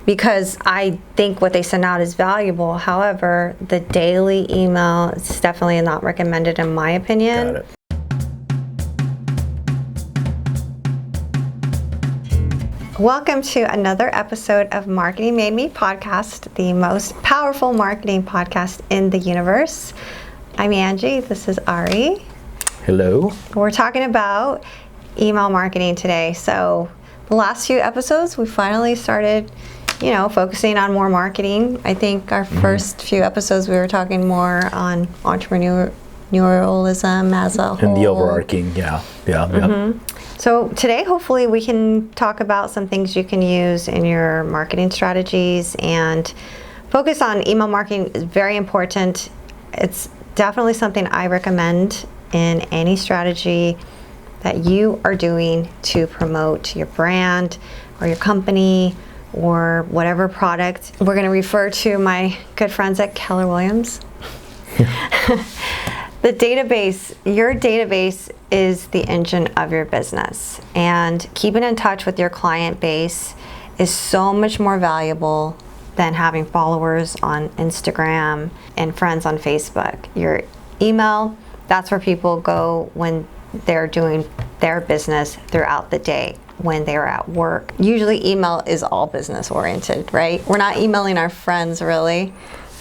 because I think what they send out is valuable. However, the daily email is definitely not recommended in my opinion. Got it. Welcome to another episode of Marketing Made Me podcast, the most powerful marketing podcast in the universe. I'm Angie. This is Ari. Hello. We're talking about email marketing today. So the last few episodes, we finally started, focusing on more marketing. I think our first few episodes, we were talking more on entrepreneurialism as a whole. And the overarching, yeah. So today, hopefully, we can talk about some things you can use in your marketing strategies, and focus on email marketing is very important. It's definitely something I recommend in any strategy that you are doing to promote your brand or your company or whatever product. We're going to refer to my good friends at Keller Williams. The database, your database is the engine of your business, and keeping in touch with your client base is so much more valuable than having followers on Instagram and friends on Facebook. Your email, that's where people go when they're doing their business throughout the day, when they're at work. Usually email is all business oriented, right? We're not emailing our friends really.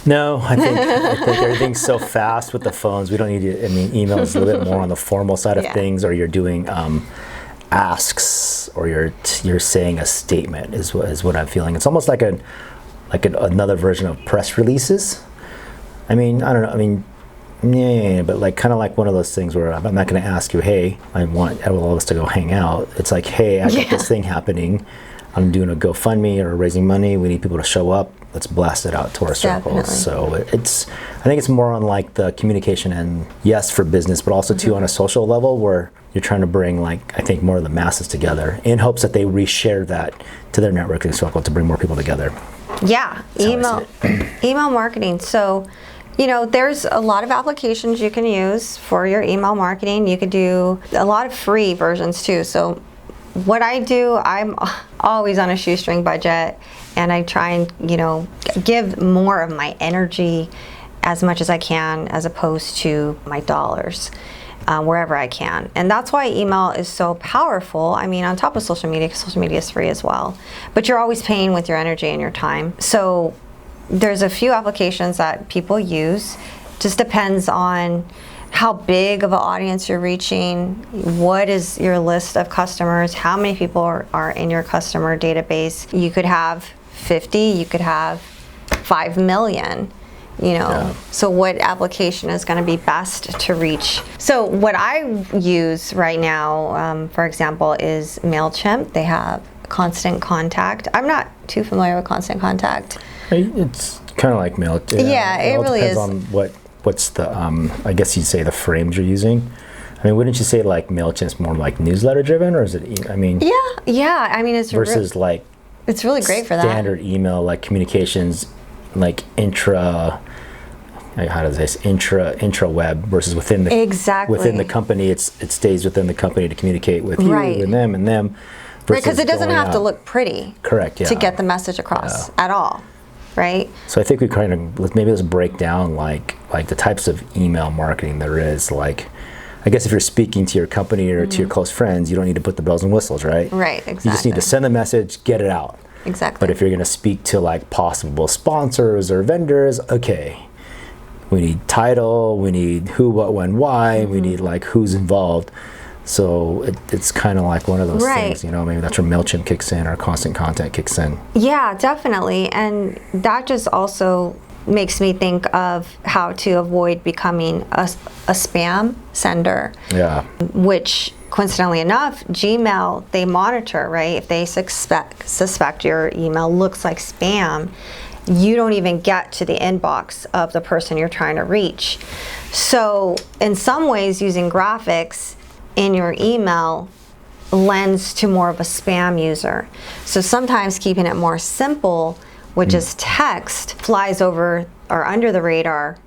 No, I think everything's so fast with the phones. We don't need to. Email is a little bit more on the formal side of things, or you're doing asks, or you're saying a statement is what I'm feeling. It's almost like another version of press releases. I don't know. But kind of like one of those things where I'm not going to ask you, hey, I want all of us to go hang out. It's like, hey, I got this thing happening. I'm doing a GoFundMe or raising money. We need people to show up. Let's blast it out to our circles. So I think it's more on like the communication and yes for business, but also too on a social level where you're trying to bring I think more of the masses together in hopes that they reshare that to their networking circle to bring more people together. Yeah, email marketing. So, there's a lot of applications you can use for your email marketing. You could do a lot of free versions too. So what I do, I'm always on a shoestring budget, and I try and, give more of my energy as much as I can as opposed to my dollars wherever I can. And that's why email is so powerful. On top of social media is free as well, but you're always paying with your energy and your time. So there's a few applications that people use. Just depends on how big of an audience you're reaching, what is your list of customers, how many people are in your customer database. You could have 50, you could have 5 million, So what application is going to be best to reach? So what I use right now, for example, is MailChimp. They have Constant Contact. I'm not too familiar with Constant Contact. It's kind of like Mail. Yeah, it really is. Depends on what's the, I guess you'd say the frames you're using. Wouldn't you say like MailChimp's more like newsletter driven, or is it, Yeah. It's versus it's really great for that. Standard email, like communications, like intra web versus within the company. It stays within the company to communicate with you and them. Right, because it doesn't have to look pretty. Correct, yeah. To get the message across at all. Right? So I think we kind of, maybe let's break down like the types of email marketing there is. I guess if you're speaking to your company or to your close friends, you don't need to put the bells and whistles, right? Right, exactly. You just need to send the message, get it out. Exactly. But if you're going to speak to possible sponsors or vendors, okay, we need title, we need who, what, when, why, we need who's involved. So it's kind of like one of those things, maybe that's where MailChimp kicks in or Constant Contact kicks in. Yeah, definitely. And that just also makes me think of how to avoid becoming a spam sender. Yeah. Which, coincidentally enough, Gmail, they monitor, right? If they suspect your email looks like spam, you don't even get to the inbox of the person you're trying to reach. So in some ways, using graphics in your email lends to more of a spam user. So sometimes keeping it more simple with just text flies over or under the radar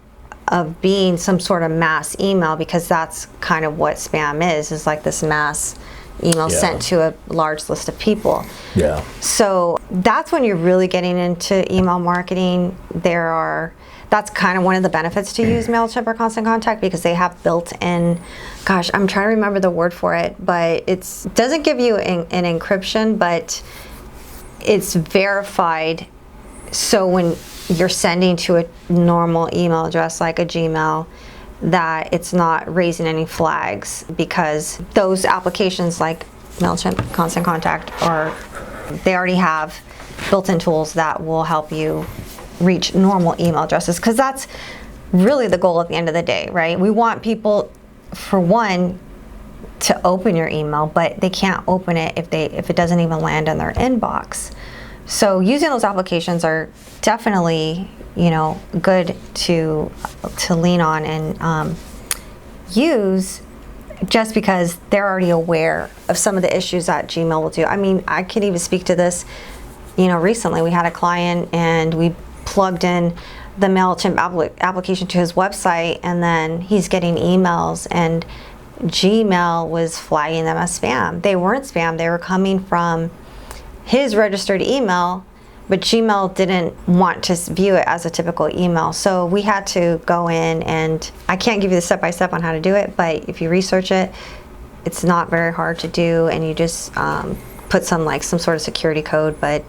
of being some sort of mass email, because that's kind of what spam is like this mass emails sent to a large list of people. Yeah. So that's when you're really getting into email marketing. That's kind of one of the benefits to use MailChimp or Constant Contact, because they have built-in, gosh, I'm trying to remember the word for it, but it doesn't give you an encryption, but it's verified. So when you're sending to a normal email address like a Gmail, that it's not raising any flags, because those applications like MailChimp, Constant Contact, they already have built-in tools that will help you reach normal email addresses, because that's really the goal at the end of the day, right? We want people, for one, to open your email, but they can't open it if it doesn't even land in their inbox. So using those applications are definitely, good to lean on and use, just because they're already aware of some of the issues that Gmail will do. I mean, I can even speak to this. Recently we had a client and we plugged in the MailChimp application to his website, and then he's getting emails, and Gmail was flagging them as spam. They weren't spam. They were coming from his registered email, but Gmail didn't want to view it as a typical email. So we had to go in, and I can't give you the step-by-step on how to do it, but if you research it, it's not very hard to do, and you just put some sort of security code, but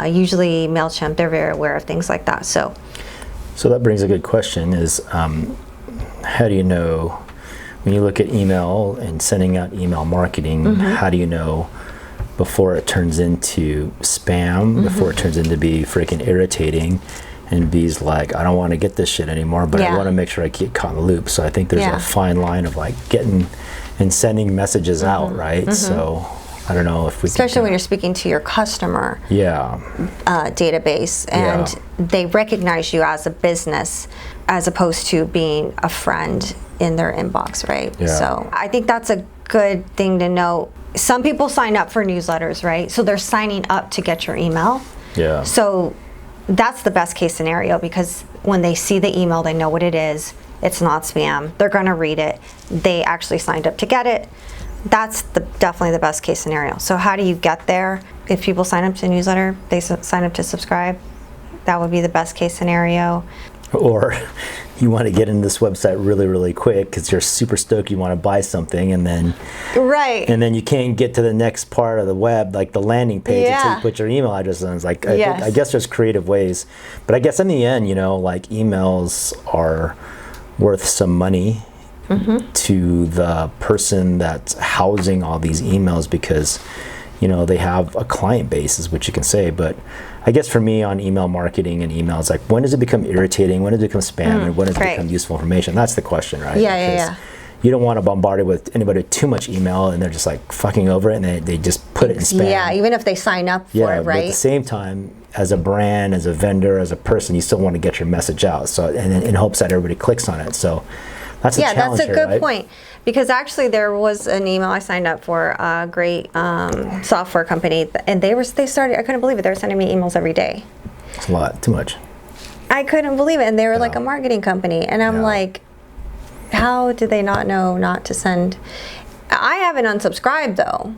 usually MailChimp, they're very aware of things like that. So that brings a good question is, how do you know, when you look at email and sending out email marketing, how do you know before it turns into spam, before it turns into be freaking irritating, and B's like, I don't want to get this shit anymore, but I want to make sure I get caught in the loop. So I think there's a fine line of getting and sending messages out, right? So I don't know if we especially when you're speaking to your customer database, and they recognize you as a business as opposed to being a friend in their inbox, right? So I think that's a good thing to know. Some people sign up for newsletters, right? So they're signing up to get your email. So that's the best case scenario, because when they see the email, they know what it is. It's not spam. They're going to read it. They actually signed up to get it. That's definitely the best case scenario. So how do you get there? If people sign up to a newsletter, they sign up to subscribe. That would be the best case scenario. Or you want to get into this website really, really quick because you're super stoked you want to buy something, and then and then you can't get to the next part of the web, like the landing page, until you put your email address in. It's like, I guess there's creative ways, but I guess in the end, emails are worth some money to the person that's housing all these emails, because they have a client base, is what you can say. But I guess for me, on email marketing and emails, like, when does it become irritating, when does it become spam, and when does it become useful information? That's the question, right? You don't want to bombard it with anybody with too much email, and they're just fucking over it, and they just put it in spam. Even if they sign up for it, right? But at the same time, as a brand, as a vendor, as a person, you still want to get your message out. So, and in hopes that everybody clicks on it. So that's a challenge that's a good right? point. Because actually, there was an email I signed up for, a great software company, and they started. I couldn't believe it. They were sending me emails every day. It's a lot, too much. I couldn't believe it, and they were like a marketing company, and I'm like, how did they not know not to send? I haven't unsubscribed though,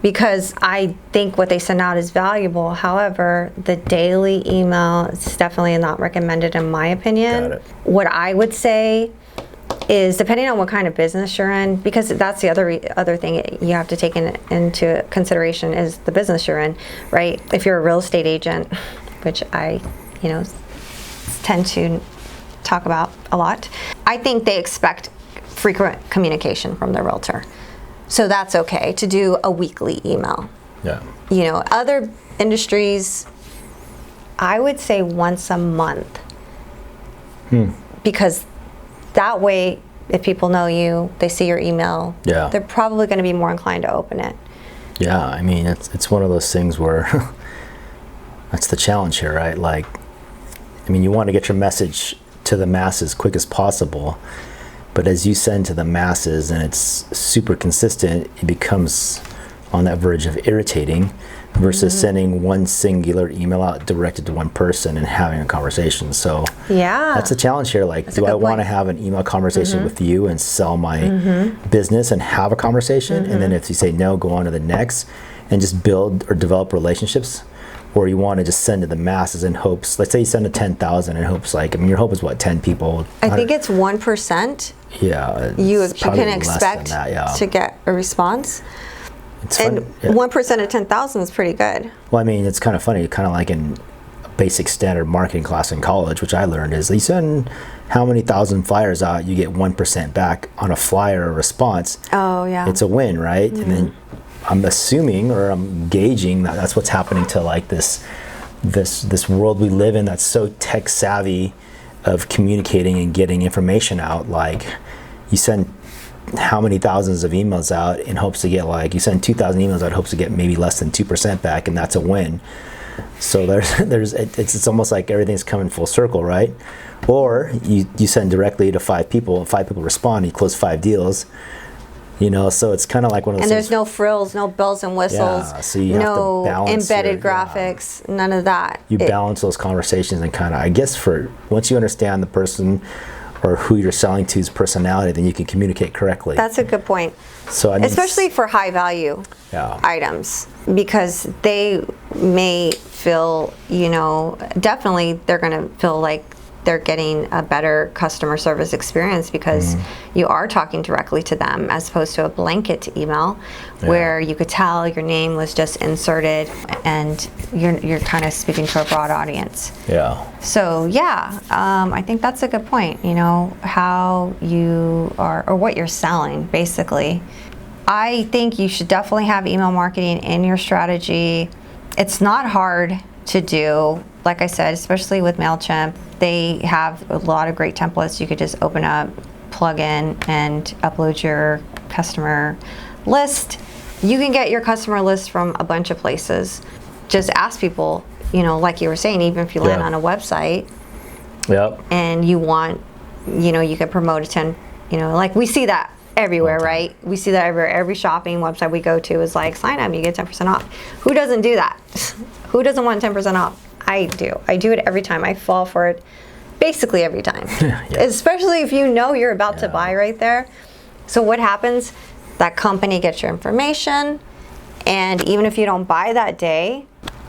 because I think what they send out is valuable. However, the daily email is definitely not recommended in my opinion. Got it. What I would say is, depending on what kind of business you're in, because that's the other thing you have to take into consideration is the business you're in, right? If you're a real estate agent, which I, tend to talk about a lot, I think they expect frequent communication from their realtor. So that's okay to do a weekly email. Other industries, I would say once a month. Because that way, if people know you, they see your email, they're probably going to be more inclined to open it. I mean, it's one of those things where that's the challenge here, right? You want to get your message to the masses as quick as possible, but as you send to the masses and it's super consistent, it becomes on that verge of irritating. versus sending one singular email out directed to one person and having a conversation. So that's a challenge here. Like, do I want to have an email conversation with you and sell my business and have a conversation? And then if you say no, go on to the next and just build or develop relationships? Or you want to just send to the masses in hopes, let's say you send to 10,000 in hopes, like, I mean, your hope is what, 10 people? I think it's 1%. Yeah. You can expect to get a response. It's and fun, 1% of 10,000 is pretty good. Well, I mean, it's kind of funny, kind of like in a basic standard marketing class in college, which I learned is you send how many thousand flyers out, you get 1% back on a flyer response. Oh, yeah. It's a win, right? And then I'm assuming, or I'm gauging that that's what's happening to like this world we live in that's so tech savvy of communicating and getting information out. Like, you send how many thousands of emails out in hopes to get, like, you send 2,000 emails out in hopes to get maybe less than 2% back, and that's a win. So it's almost like everything's coming full circle, right? Or you send directly to 5 people, and 5 people respond, you close 5 deals. You know, so it's kind of like one of those. And there's no frills, no bells and whistles, so you have to balance embedded graphics, none of that. You balance those conversations and kind of, I guess, for once you understand the person or who you're selling to's personality, then you can communicate correctly. That's a good point. So I mean, especially for high value items, because they may feel, definitely they're going to feel like they're getting a better customer service experience because you are talking directly to them as opposed to a blanket email where you could tell your name was just inserted and you're kind of speaking to a broad audience. So I think that's a good point, how you are, or what you're selling basically. I think you should definitely have email marketing in your strategy. It's not hard to do. Like I said, especially with MailChimp, they have a lot of great templates. You could just open up, plug in, and upload your customer list. You can get your customer list from a bunch of places. Just ask people, like you were saying, even if you land on a website and you want, you can promote a 10, like we see that everywhere, right? We see that everywhere. Every shopping website we go to is like, sign up, you get 10% off. Who doesn't do that? Who doesn't want 10% off? I do. I do it every time. I fall for it basically every time. Especially if you know you're about to buy right there. So what happens? That company gets your information, and even if you don't buy that day,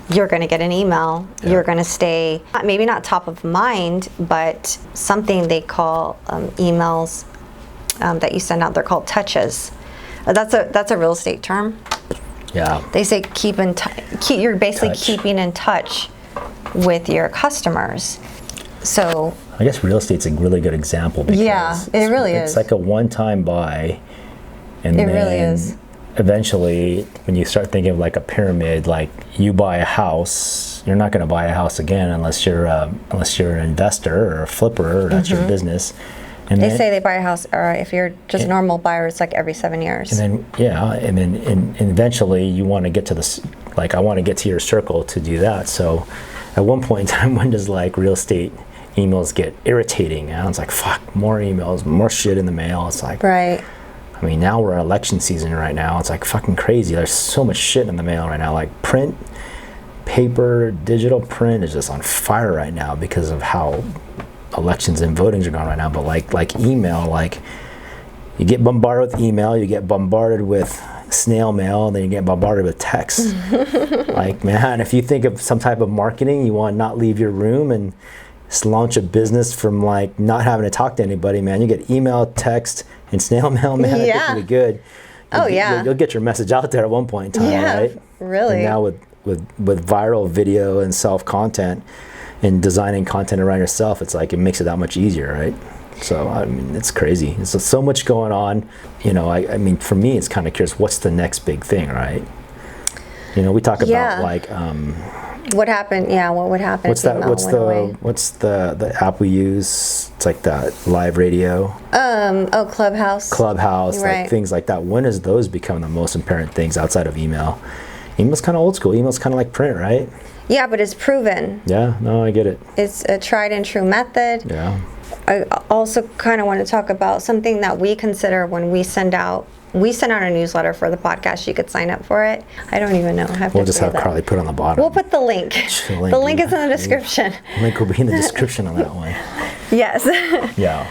you're going to get an email. You're going to stay, maybe not top of mind, but something they call emails that you send out. They're called touches. That's a real estate term. They say you're basically keeping in touch with your customers. So I guess real estate's a really good example because it really is. It's like a one-time buy, and it really is. Eventually, when you start thinking of like a pyramid, like you buy a house, you're not going to buy a house again unless you're an investor or a flipper, or that's your business. And they say they buy a house, or if you're just a normal buyer, it's like every 7 years. And then eventually you want to get to this, like I want to get to your circle to do that. So at one point in time, when does like real estate emails get irritating? And it's like, fuck, more emails, more shit in the mail. It's like, I mean, now we're in election season right now. It's like fucking crazy. There's so much shit in the mail right now. Like print, paper, digital print is just on fire right now because of how elections and votings are going right now. But like email, like you get bombarded with email, you get bombarded with snail mail, and then you get bombarded with text. Like, man, if you think of some type of marketing, you want to not leave your room and just launch a business from like not having to talk to anybody, man. You get email, text, and snail mail, man. I think it'll be good. You'll get your message out there at one point in time, right? Really. And now with viral video and self-content and designing content around yourself, it's like it makes it that much easier, right? So I mean, it's crazy. There's so much going on. I mean, for me, it's kind of curious. What's the next big thing, right? We talk about like what happened. Yeah, what would happen? What's the app we use? It's like that live radio. Clubhouse. Clubhouse, right. Like things like that. When does those become the most apparent things outside of email? Email's kind of old school. Email's kind of like print, right? Yeah, but it's proven. Yeah, no, I get it. It's a tried and true method. Yeah. I also kind of want to talk about something that we consider when we send out we send out a newsletter for the podcast. You could sign up for it. I don't even know. We'll just have Carly put on the bottom. We'll put the link. The link is in the description. The link will be in the description on that one. Yes. Yeah.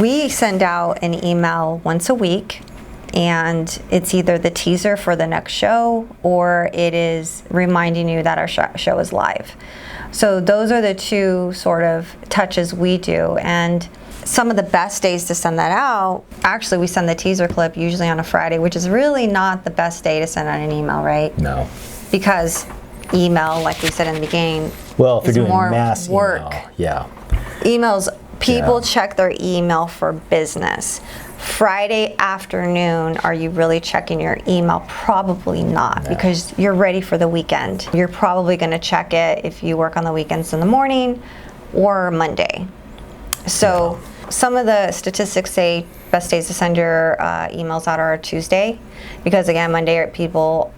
We send out an email once a week, and it's either the teaser for the next show or it is reminding you that our show is live. So those are the two sort of touches we do. And some of the best days to send that out, actually we send the teaser clip usually on a Friday, which is really not the best day to send out an email, right? No. Because email, like we said in the beginning, well, if is you're doing more mass work. Email, yeah. Emails, people check their email for business. Friday afternoon, are you really checking your email? Probably not, because you're ready for the weekend. You're probably going to check it if you work on the weekends in the morning or Monday. So some of the statistics say best days to send your emails out are Tuesday, because again, Monday people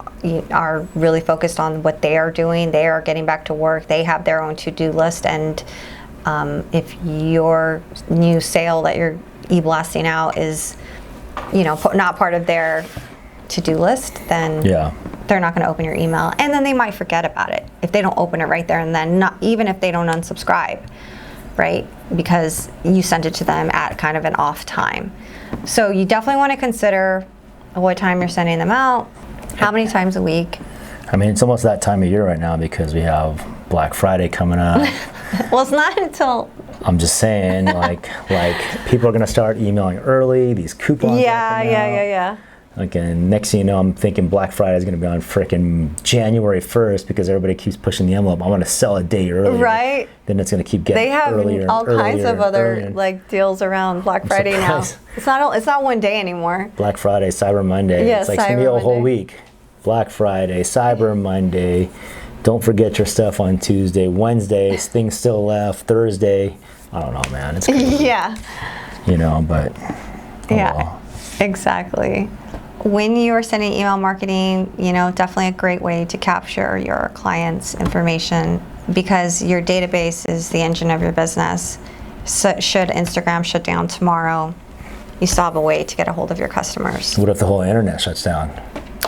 are really focused on what they are doing. They are getting back to work. They have their own to-do list, and if your new sale that you're e-blasting out is, not part of their to-do list, then they're not going to open your email, and then they might forget about it if they don't open it right there and then. Not even if they don't unsubscribe, right? Because you sent it to them at kind of an off time. So you definitely want to consider what time you're sending them out, how many times a week. I mean, it's almost that time of year right now because we have Black Friday coming up. Well, it's not until... I'm just saying, like people are going to start emailing early. These coupons. Yeah. Like, and next thing you know, I'm thinking Black Friday is going to be on frickin' January 1st because everybody keeps pushing the envelope. I'm going to sell a day early. Right. Then it's going to keep getting earlier. They have all kinds of other like deals around Black Friday now. It's not one day anymore. Black Friday, Cyber Monday. Yeah, it's like it's going to be a whole week. Black Friday, Cyber Monday. Don't forget your stuff on Tuesday. Wednesday, things still left. Thursday. I don't know, man. It's crazy. Yeah. But. Well. Exactly. When you are sending email marketing, definitely a great way to capture your clients' information, because your database is the engine of your business. So should Instagram shut down tomorrow, you still have a way to get a hold of your customers. What if the whole internet shuts down?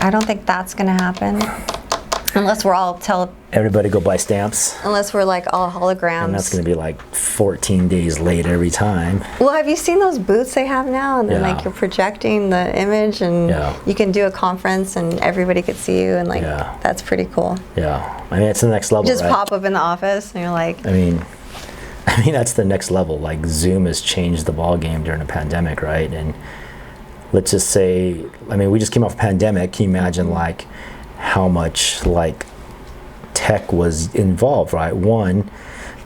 I don't think that's going to happen. Unless we're all everybody go buy stamps. Unless we're like all holograms. And that's going to be like 14 days late every time. Well, have you seen those booths they have now? And then like you're projecting the image, and you can do a conference and everybody could see you, and that's pretty cool. Yeah. I mean, it's the next level, just pop up in the office and you're like... I mean, that's the next level. Like Zoom has changed the ball game during the pandemic, right? And let's just say, we just came off a pandemic. Can you imagine like how much like tech was involved, right? One,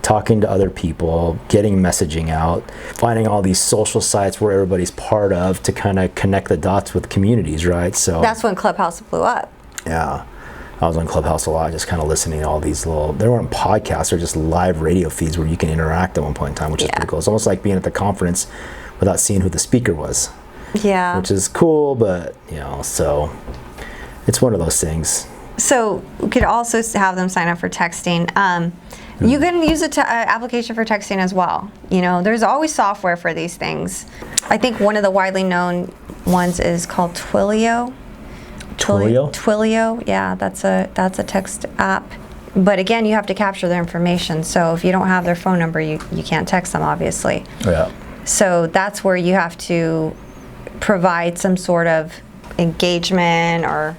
talking to other people, getting messaging out, finding all these social sites where everybody's part of to kind of connect the dots with communities, right? So that's when Clubhouse blew up. Yeah. I was on Clubhouse a lot, just kind of listening to all these they weren't podcasts, they're just live radio feeds where you can interact at one point in time, which is pretty cool. It's almost like being at the conference without seeing who the speaker was. Yeah. Which is cool, but, so it's one of those things. So we could also have them sign up for texting. You can use an application for texting as well. There's always software for these things. I think one of the widely known ones is called Twilio. Twilio, yeah, that's a text app. But again, you have to capture their information. So if you don't have their phone number, you can't text them, obviously. Yeah. So that's where you have to provide some sort of engagement or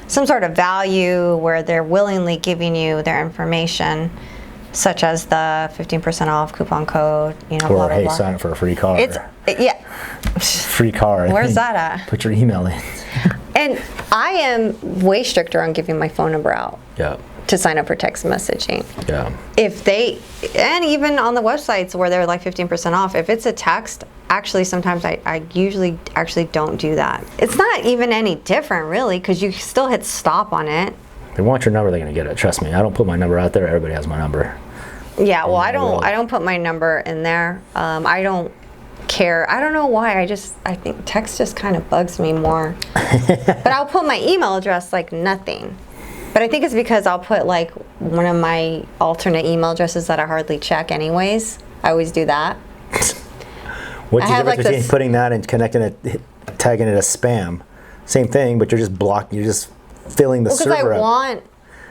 some sort of value where they're willingly giving you their information, such as the 15% off coupon code, or blah, blah, hey, blah. sign up for a free car. Free car. Where's that at? Put your email in. And I am way stricter on giving my phone number out. Yeah. To sign up for text messaging. Yeah. And even on the websites where they're like 15% off, if it's a text, actually sometimes I usually actually don't do that. It's not even any different really, because you still hit stop on it. They want your number, they're gonna get it. Trust me. I don't put my number out there. Everybody has my number. Yeah. Well, I don't put my number in there. I don't care. I don't know why. I think text just kind of bugs me more. But I'll put my email address like nothing. But I think it's because I'll put like one of my alternate email addresses that I hardly check anyways. I always do that. What's the difference between putting that and connecting it, tagging it as spam? same thing, but you're just filling the Because server I up. want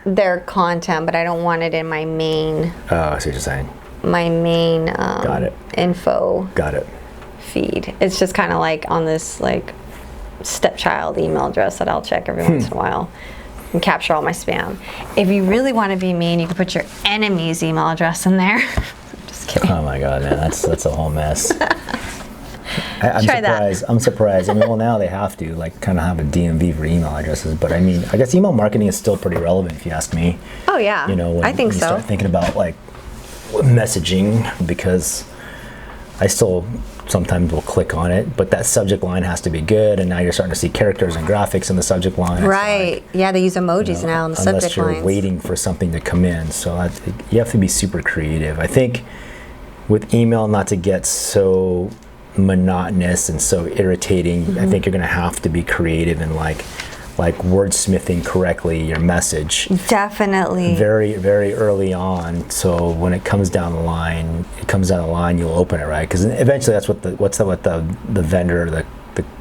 their content, but I don't want it in my main. Oh, I see what you're saying. My main Got it. info Got it. feed. It's just kind of like on this like stepchild email address that I'll check every once in a while and capture all my spam. If you really want to be mean, you can put your enemy's email address in there. Just kidding. Oh my God, man, that's a whole mess. I'm Try surprised. that. I'm surprised. I mean, well, now they have to like kind of have a DMV for email addresses, but I mean, I guess email marketing is still pretty relevant if you ask me. Oh yeah, You know, when I think you so. start thinking about like messaging, because I still sometimes will click on it, but that subject line has to be good, and now you're starting to see characters and graphics in the subject line. It's Right. Yeah, they use emojis now in the unless subject you're lines. waiting for something to come in. So you have to be super creative. I think with email, not to get so monotonous and so irritating, I think you're going to have to be creative and like wordsmithing correctly your message Definitely. very, very early on. So when it comes down the line, you'll open it, right? Because eventually that's what the vendor,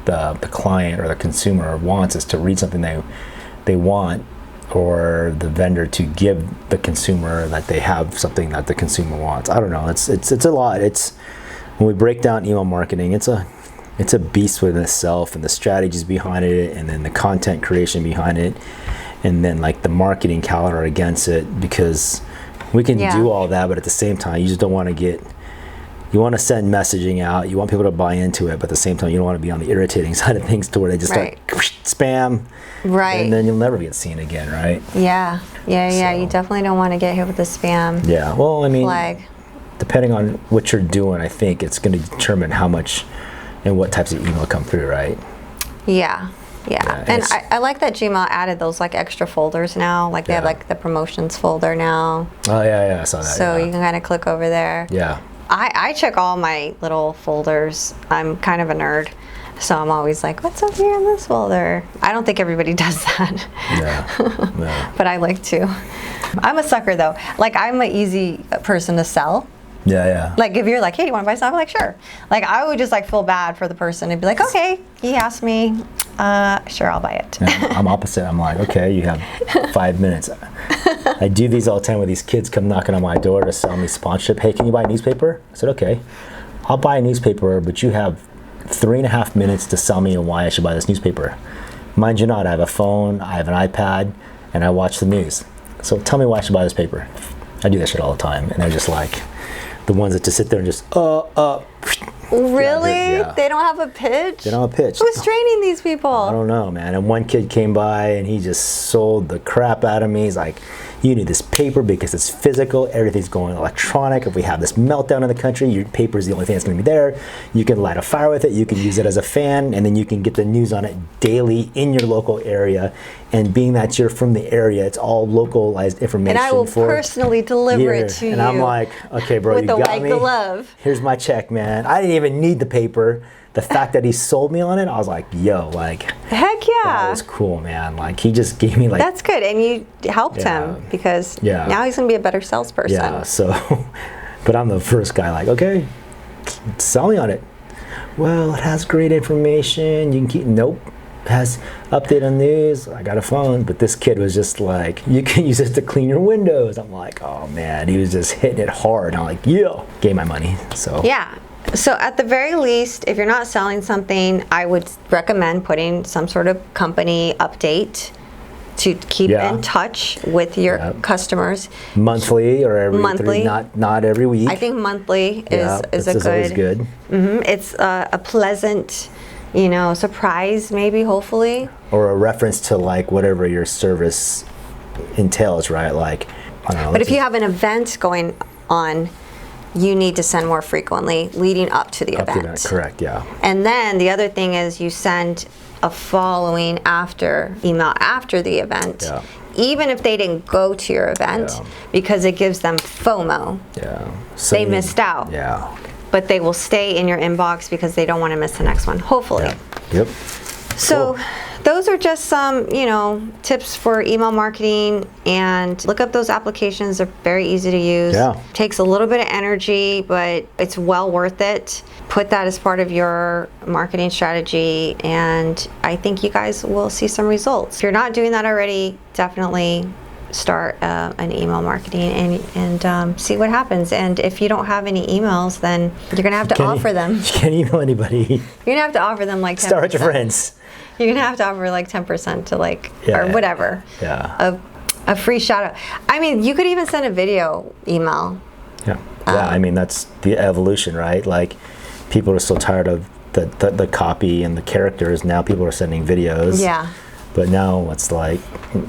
the client or the consumer wants, is to read something they want, or the vendor to give the consumer that they have something that the consumer wants. I don't know. It's a lot. When we break down email marketing, it's a beast within itself, and the strategies behind it, and then the content creation behind it, and then like the marketing calendar against it, because we can do all that, but at the same time, you just don't want to you want to send messaging out, you want people to buy into it, but at the same time, you don't want to be on the irritating side of things to where they just start spam, Right. and then you'll never get seen again, right? Yeah. So- You definitely don't want to get hit with the spam Yeah, well, I mean, flag. depending on what you're doing, I think it's going to determine how much and what types of email come through, right? Yeah. and And it's- I like that Gmail added those like extra folders now. Like they have Yeah. like the promotions folder now. Oh yeah, I saw that. So yeah. you can kind of click over there. Yeah. I check all my little folders. I'm kind of a nerd. So I'm always like, what's up here in this folder? I don't think everybody does that. Yeah. But I like to. I'm a sucker though. Like I'm an easy person to sell. Yeah. Like if you're like, hey, do you want to buy something? I'm like, sure. Like I would just like feel bad for the person and be like, okay, he asked me, sure, I'll buy it. Yeah, I'm opposite. I'm like, okay, you have 5 minutes. I do these all the time with these kids come knocking on my door to sell me sponsorship. Hey, can you buy a newspaper? I said, okay, I'll buy a newspaper, but you have 3.5 minutes to sell me on why I should buy this newspaper. Mind you not, I have a phone, I have an iPad, and I watch the news. So tell me why I should buy this paper. I do that shit all the time, and they're just like the ones that just sit there and just Really? Yeah. They don't have a pitch? They don't have a pitch. Who's training these people? I don't know, man. And one kid came by and he just sold the crap out of me. He's like, you need this paper because it's physical. Everything's going electronic. If we have this meltdown in the country, your paper is the only thing that's going to be there. You can light a fire with it. You can use it as a fan, and then you can get the news on it daily in your local area. And being that you're from the area, it's all localized information. And I will for personally deliver it to you. And I'm like, okay, bro, with you a got white me. glove. Here's my check, man. I didn't even need the paper. The fact that he sold me on it, I was like, yo, like, Heck that yeah. was cool, man. Like, he just gave me like, That's good. And you helped Yeah. him because Yeah. now he's going to be a better salesperson. yeah. So, but I'm the first guy. Like, okay, sell me on it. Well, it has great information. You can keep. Nope. It has update on news. I got a phone, but this kid was just like, you can use this to clean your windows. I'm like, oh man, he was just hitting it hard. I'm like, yo, gave my money. So Yeah. So at the very least, if you're not selling something, I would recommend putting some sort of company update to keep Yeah. in touch with your Yeah. customers. monthly or every Monthly. not every week. I think monthly yeah, is this a is always good. good. It's a pleasant, surprise, maybe, hopefully. Or a reference to like whatever your service entails, right? Like, I don't know. But if you have an event going on, you need to send more frequently leading up to the up to event. that, correct, yeah. And then the other thing is you send a following email after the event, Yeah. even if they didn't go to your event, Yeah. because it gives them FOMO. Yeah. They missed out. Yeah. But they will stay in your inbox because they don't want to miss the next one, hopefully. Yeah. Yep. So Cool. those are just some, tips for email marketing, and look up those applications. They're very easy to use. Yeah. Takes a little bit of energy, but it's well worth it. Put that as part of your marketing strategy, and I think you guys will see some results. If you're not doing that already, definitely start an email marketing and see what happens. And if you don't have any emails, then you're gonna have to offer them. You can't email anybody. You're gonna have to offer them like 10%. Start with your friends. You're gonna have to offer like 10% to or whatever. Yeah. A free shout out. I mean, you could even send a video email. Yeah. I mean, that's the evolution, right? Like, people are so tired of the copy and the characters. Now people are sending videos. Yeah. But now it's like,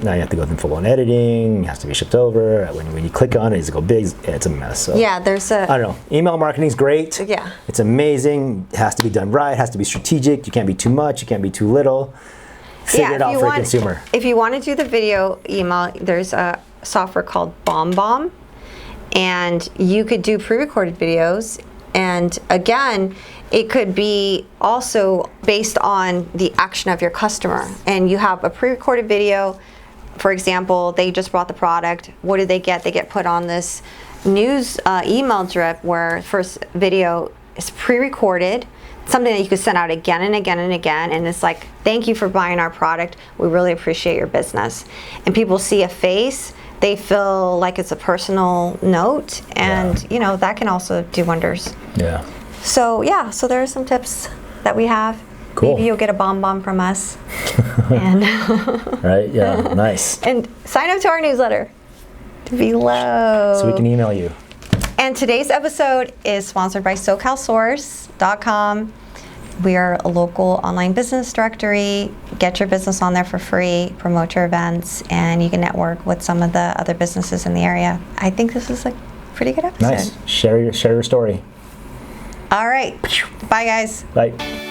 now you have to go through full-on editing. It has to be shipped over. When you click on it, it's go big. It's a mess. So, yeah, there's I don't know. Email marketing is great. Yeah. It's amazing. It has to be done right. It has to be strategic. You can't be too much. You can't be too little. Figure it out for a consumer. If you want to do the video email, there's a software called BombBomb, and you could do pre-recorded videos. And again, it could be also based on the action of your customer. And you have a pre-recorded video. For example, they just bought the product. What do they get? They get put on this news email drip where first video is pre-recorded, something that you could send out again and again and again. And it's like, thank you for buying our product. We really appreciate your business. And people see a face. They feel like it's a personal note. And, that can also do wonders. Yeah. So there are some tips that we have. Cool. Maybe you'll get a bomb from us. And right? Yeah. Nice. And sign up to our newsletter below. So we can email you. And today's episode is sponsored by SoCalSource.com. We are a local online business directory. Get your business on there for free, promote your events, and you can network with some of the other businesses in the area. I think this is a pretty good episode. Nice. Share your story. All right. Bye, guys. Bye.